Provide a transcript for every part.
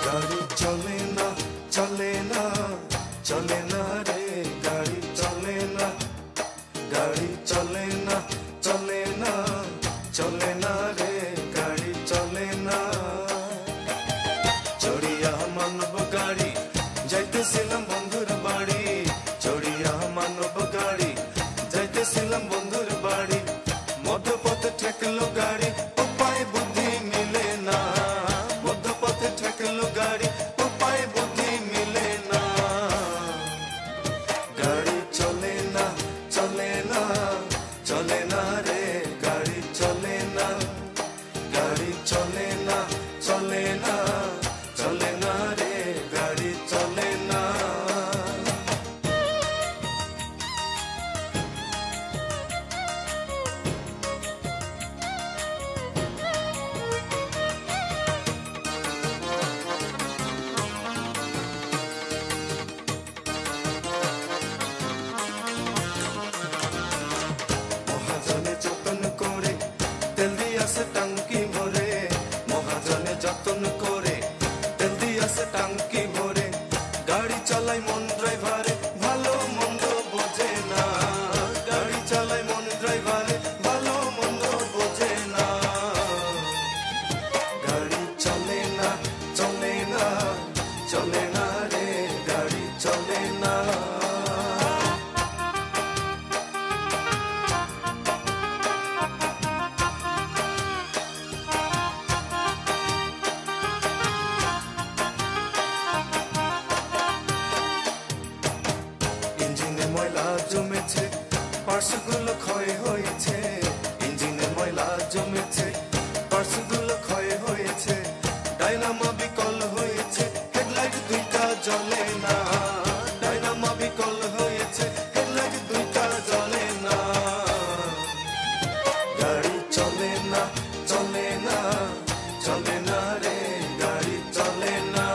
गाड़ी चले ना चले ना चले ना रे गाड़ी चले ना गाड़ी चले ना चले ना चले ना रे गाड़ी चले ना चढ़िया मानव गाड़ी যাইতেছিলাম বন্ধুর বাড়ি চড়িয়া মানব গাড়ি যাইতেছিলাম বন্ধুর বাড়ি মধ্যপথে ঠেকলো গাড়ি উপায় বুদ্ধি মিলে না মধ্যপথে ঠেকলো গাড়ি উপায় বুদ্ধি মিলে না গাড়ি চলে না চলে না চলে না রে গাড়ি চলে না গাড়ি চলে না চলে না চলে না রে গাড়ি চলে না মহাজনে যতন করে তেল দিয়াছে টাঙ্কি ভরে মহাজনে যতন করে তেল দিয়াছে টাঙ্কি ভরে গাড়ি চালায় মন ড্রাইভারে ভালো মন্দ বোঝে না গাড়ি চালায় মন ড্রাইভারে ভালো মন্দ বোঝে না গাড়ি চলে না চলে না চলে না রে গাড়ি চলে না ইঞ্জিনে ময়লা জমেছে পার্টসগুলো ক্ষয় হয়েছে ইঞ্জিনে ময়লা জমেছে পার্টসগুলো ক্ষয় হয়েছে ডাইনামো বিকল হয়েছে হেডলাইট দুইটা জ্বলে না ডাইনামো বিকল হয়েছে হেডলাইট দুইটা জ্বলে না গাড়ি চলে না চলে না চলে না রে গাড়ি চলে না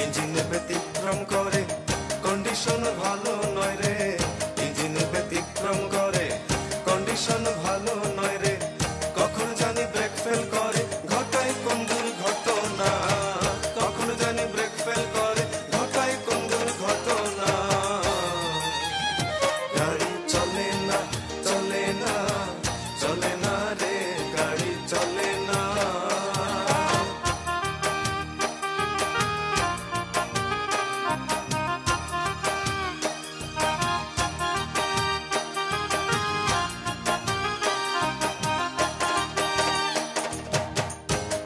ইঞ্জিনে ব্যতিক্রম করে কন্ডিশন ভালো নয় রে ইঞ্জিনে ব্যতিক্রম করে কন্ডিশন ভালো নয় রে কখন জানি ব্রেক ফেল করে ঘটায় কোন দুর্ঘটনা কখন জানি ব্রেক ফেল করে ঘটায় কোন দুর্ঘটনা গাড়ি চলে না চলে না চলে না রে গাড়ি চলে না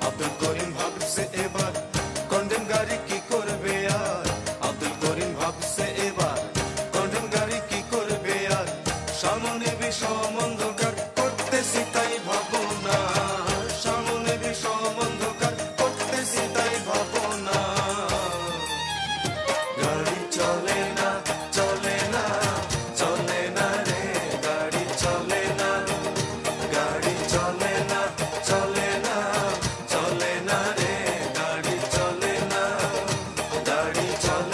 আব্দুল করিম ভাবছে এবার কন্ডেম গাড়ি কি করবে আর আব্দুল করিম ভাবছে এবার কন্ডেম গাড়ি কি করবে আর সামনে বিষম অন্ধকার করতেছি তাই ভাবো না সামনে বিষম অন্ধকার করতেছি তাই ভাবো না গাড়ি চলে না চলে না চলে না রে গাড়ি চলে না গাড়ি চলে না চলে না চলে না রে গাড়ি চলে না গাড়ি চলে